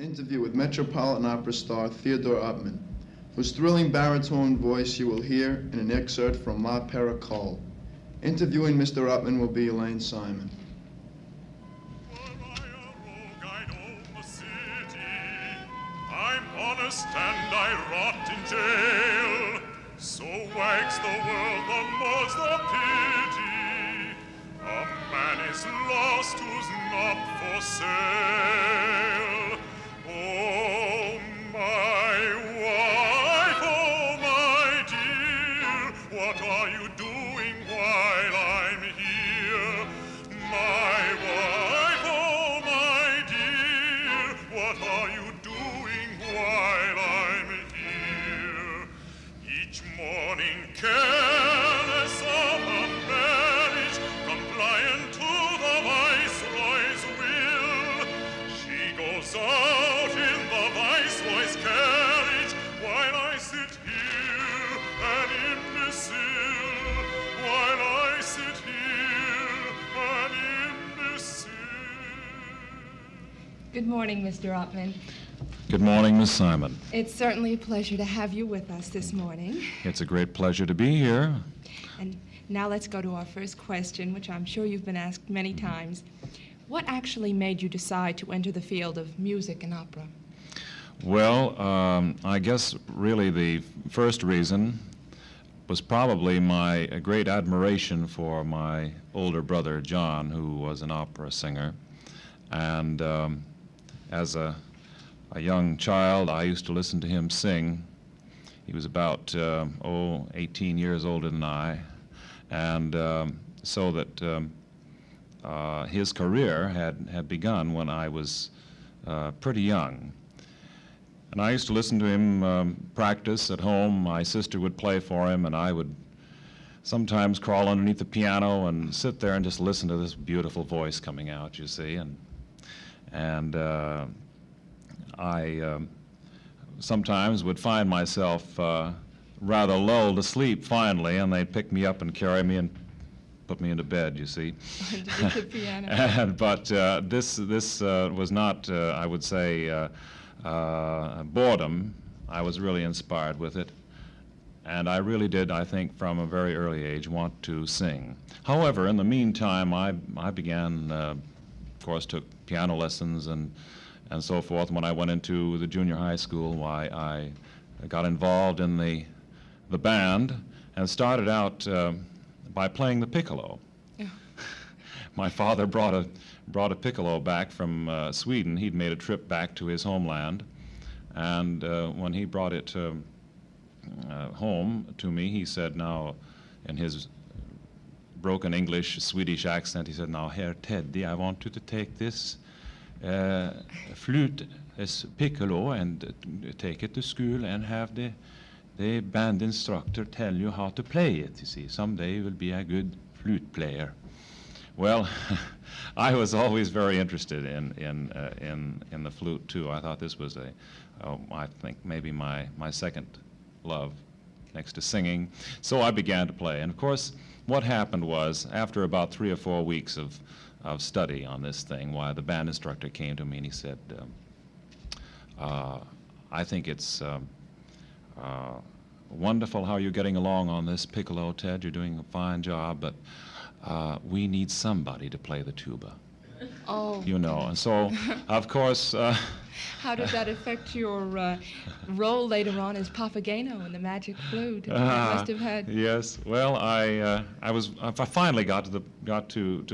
An interview with Metropolitan Opera star Theodor Uppman, whose thrilling baritone voice you will hear in an excerpt from La Pericole. Interviewing Mr. Uppman will be Elaine Simon. I'm honest and I rot in jail. So wags the world, the more's the pity. A man is lost who's not for sale. Oh, my wife, oh, my dear, what are you doing while I'm here? My wife, oh, my dear, what are you doing while I'm here? Each morning careless of a marriage, compliant to the Viceroy's will, she goes out in the Viceroy's carriage while I sit here an imbecile, while I sit here an imbecile. Good morning, Mr. Uppman. Good morning, Miss Simon. It's certainly a pleasure to have you with us this morning. It's a great pleasure to be here. And now let's go to our first question, which I'm sure you've been asked many times. What actually made you decide to enter the field of music and opera? Well, I guess really the first reason was probably my great admiration for my older brother, John, who was an opera singer. And as a young child, I used to listen to him sing. He was about 18 years older than I, and so that his career had begun when I was pretty young. And I used to listen to him practice at home. My sister would play for him, and I would sometimes crawl underneath the piano and sit there and just listen to this beautiful voice coming out, you see. And I sometimes would find myself rather lulled to sleep finally, and they'd pick me up and carry me and put me into bed, you see. Underneath the piano. But this was not, I would say, boredom. I was really inspired with it. And I really did, I think, from a very early age, want to sing. However, in the meantime, I began, of course, took piano lessons and so forth. When I went into the junior high school, I got involved in the band and started out by playing the piccolo. Yeah. My father brought a piccolo back from Sweden. He'd made a trip back to his homeland, and when he brought it home to me, he said, now, in his broken English, Swedish accent, he said, "Now, Herr Teddy, I want you to take this flute, this piccolo, and take it to school and have the band instructor tell you how to play it. You see, someday you will be a good flute player." Well, I was always very interested in the flute too. I thought this was I think maybe my second love next to singing. So I began to play, and of course, what happened was after about 3 or 4 weeks of study on this thing, why the band instructor came to me and he said, "I think it's wonderful how you're getting along on this piccolo, Ted. You're doing a fine job, but we need somebody to play the tuba." Oh. You know, and so, of course... How did that affect your role later on as Papageno in the Magic Flute? You must have had... Yes. Well, I finally got to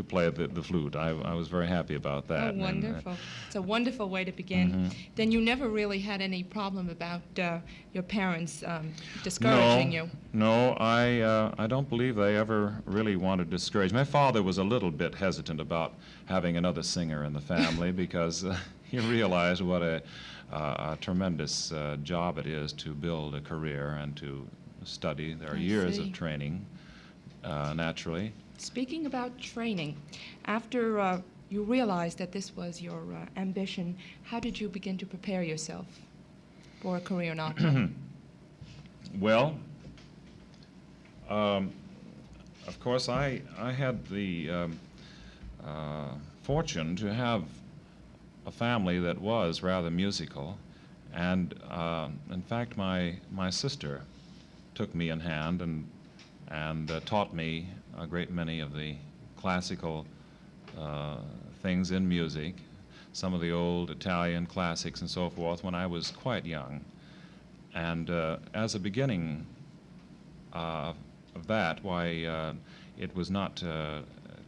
play the flute. I was very happy about that. Oh, wonderful. It's a wonderful way to begin. Mm-hmm. Then you never really had any problem about your parents discouraging you? No, I don't believe they ever really wanted to discourage. My father was a little bit hesitant about having another singer in the family because he realized what a tremendous job it is to build a career and to study. There are years of training, naturally. Speaking about training, after you realized that this was your ambition, how did you begin to prepare yourself for a career in opera? Well, of course, I had the fortune to have a family that was rather musical, and in fact, my sister took me in hand and taught me a great many of the classical things in music, some of the old Italian classics and so forth, when I was quite young. And as a beginning of that, why, it was not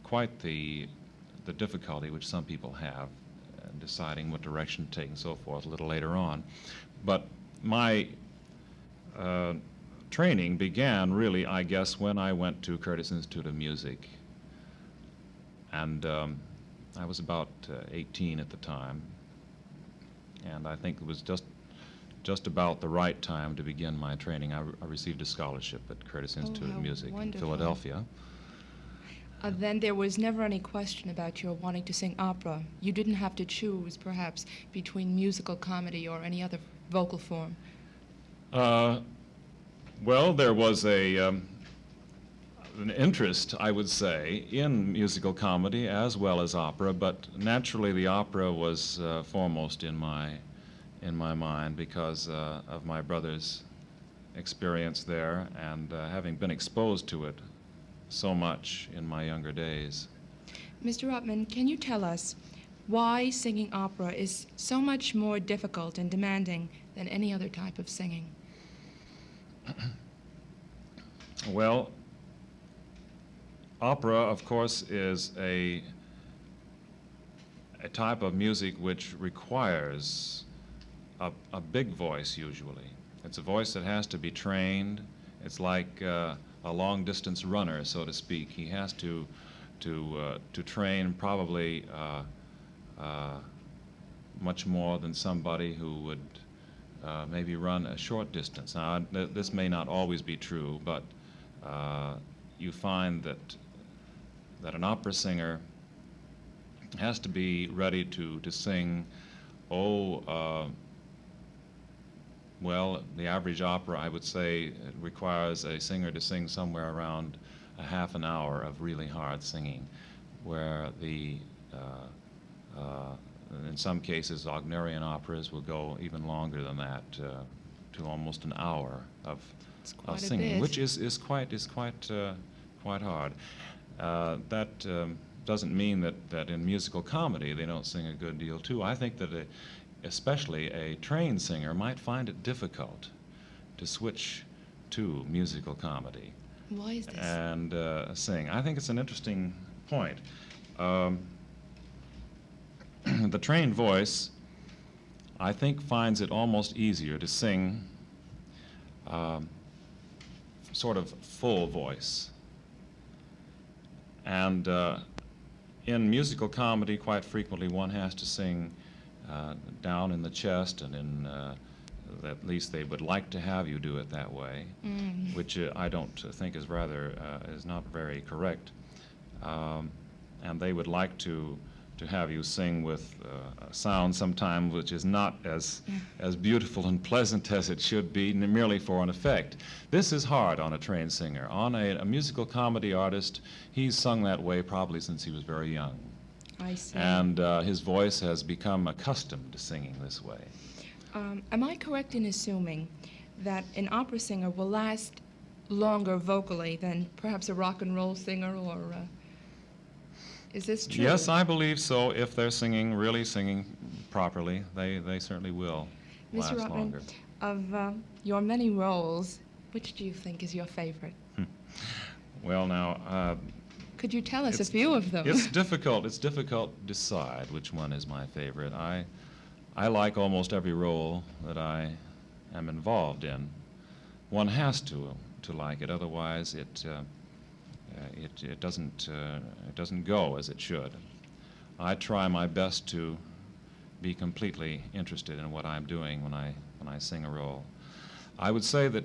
quite the difficulty which some people have in deciding what direction to take and so forth a little later on. But my training began really, I guess, when I went to Curtis Institute of Music. And I was about 18 at the time, and I think it was just about the right time to begin my training. I received a scholarship at Curtis Institute of how Music in wonderful. Philadelphia. Then there was never any question about your wanting to sing opera. You didn't have to choose, perhaps, between musical comedy or any other vocal form. Well, there was an interest, I would say, in musical comedy as well as opera, but naturally the opera was foremost in my mind because of my brother's experience there and having been exposed to it so much in my younger days. Mr. Uppman, can you tell us why singing opera is so much more difficult and demanding than any other type of singing? Well, opera, of course, is a type of music which requires a big voice usually. It's a voice that has to be trained. It's like a long-distance runner, so to speak. He has to train probably much more than somebody who would maybe run a short distance. Now, this may not always be true, but you find that an opera singer has to be ready to sing, well, the average opera, I would say, it requires a singer to sing somewhere around a half an hour of really hard singing, where in some cases, Wagnerian operas will go even longer than that, to almost an hour of singing, which is quite hard. That doesn't mean that in musical comedy they don't sing a good deal too. I think that especially a trained singer might find it difficult to switch to musical comedy. Why is this? And sing. I think it's an interesting point. The trained voice, I think, finds it almost easier to sing sort of full voice. And in musical comedy, quite frequently one has to sing down in the chest, and at least they would like to have you do it that way, which I don't think is not very correct. And they would like to have you sing with a sound sometimes which is not as beautiful and pleasant as it should be, merely for an effect. This is hard on a trained singer. On a musical comedy artist, he's sung that way probably since he was very young. I see. And his voice has become accustomed to singing this way. Am I correct in assuming that an opera singer will last longer vocally than perhaps a rock and roll singer, or is this true? Yes, I believe so. If they're really singing properly, they certainly will last Mr. Uppman, longer. of your many roles, which do you think is your favorite? Well, now, Could you tell us a few of them? It's difficult to decide which one is my favorite. I like almost every role that I am involved in. One has to like it, otherwise it doesn't go as it should. I try my best to be completely interested in what I'm doing when I sing a role. I would say that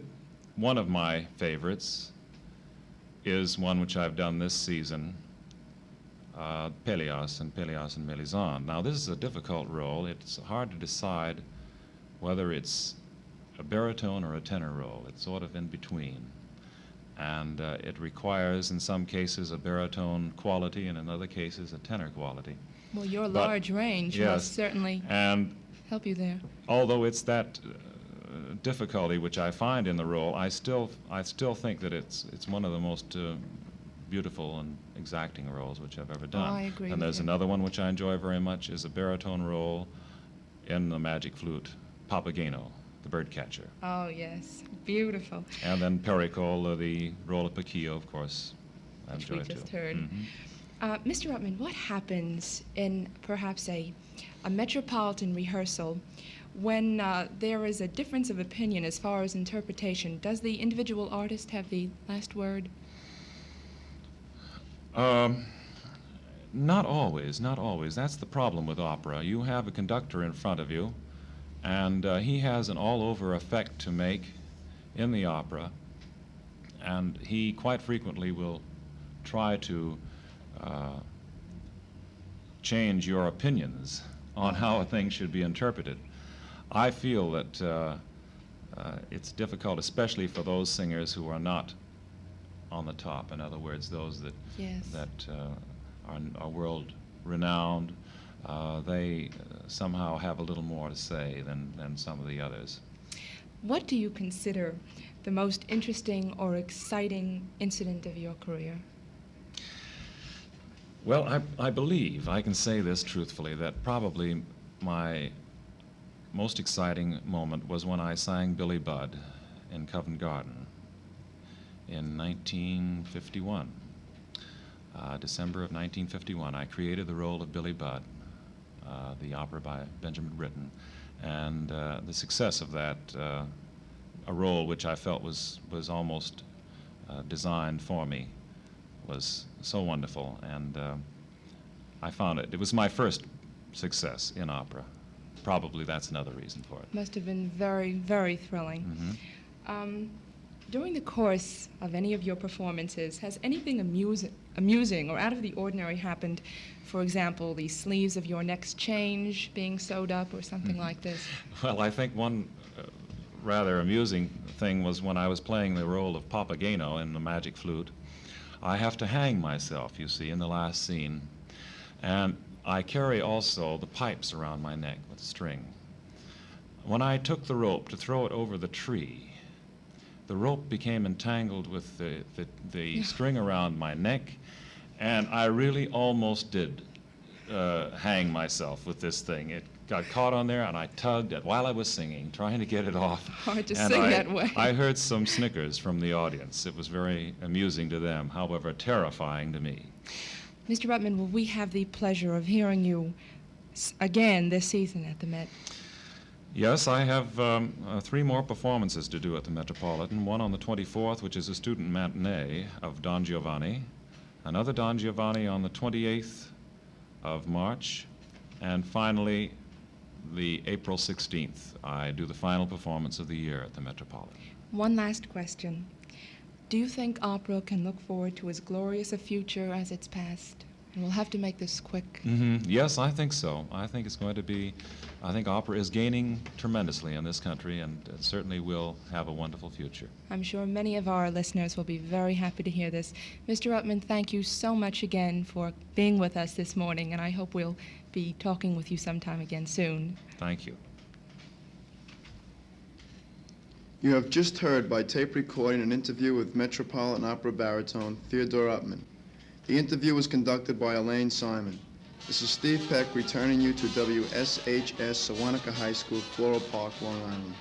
one of my favorites is one which I've done this season, Pelias and Melisande. Now, this is a difficult role. It's hard to decide whether it's a baritone or a tenor role. It's sort of in between. And it requires, in some cases, a baritone quality, and in other cases, a tenor quality. Well, your But- large range yes. must certainly And help you there. although it's that difficulty which I find in the role, I still think that it's one of the most beautiful and exacting roles which I've ever done. I agree And with there's you. another one which I enjoy very much, is a baritone role in the magic flute, Papageno, the bird catcher. Oh, yes. Beautiful. And then Pericole, the role of Pacchio, of course, I Which we enjoy just too. heard. Mhm. Mr. Uppman, what happens in perhaps a metropolitan rehearsal when there is a difference of opinion as far as interpretation? Does the individual artist have the last word? Not always, not always. That's the problem with opera. You have a conductor in front of you, and he has an all-over effect to make in the opera, and he quite frequently will try to change your opinions on how a thing should be interpreted. I feel that it's difficult, especially for those singers who are not on the top. In other words, those that Yes. are world renowned. They somehow have a little more to say than some of the others. What do you consider the most interesting or exciting incident of your career? Well, I believe I can say this truthfully, that probably my most exciting moment was when I sang Billy Budd in Covent Garden in 1951. December of 1951, I created the role of Billy Budd, the opera by Benjamin Britten, and the success of that, a role which I felt was almost designed for me, was so wonderful, and I found it was my first success in opera. Probably that's another reason for it. Must have been very, very thrilling. Mhm. During the course of any of your performances, has anything amusing or out of the ordinary happened? For example, the sleeves of your next change being sewed up or something like this? Well, I think one rather amusing thing was when I was playing the role of Papageno in the Magic Flute. I have to hang myself, you see, in the last scene. And I carry also the pipes around my neck with string. When I took the rope to throw it over the tree, the rope became entangled with the string around my neck, and I really almost did hang myself with this thing. It got caught on there, and I tugged it while I was singing, trying to get it off. Hard to And sing that way. I heard some snickers from the audience. It was very amusing to them, however terrifying to me. Mr. Uppman, will we have the pleasure of hearing you again this season at the Met? Yes, I have 3 more performances to do at the Metropolitan. One on the 24th, which is a student matinee of Don Giovanni. Another Don Giovanni on the 28th of March. And finally, the April 16th, I do the final performance of the year at the Metropolitan. One last question. Do you think opera can look forward to as glorious a future as its past? And we'll have to make this quick. Yes, I think so. I think it's going to be, I think opera is gaining tremendously in this country, and it certainly will have a wonderful future. I'm sure many of our listeners will be very happy to hear this. Mr. Uppman, thank you so much again for being with us this morning, and I hope we'll be talking with you sometime again soon. Thank you. You have just heard by tape recording an interview with Metropolitan Opera baritone Theodor Uppman. The interview was conducted by Elaine Simon. This is Steve Peck returning you to WSHS Sewanhaka High School, Floral Park, Long Island.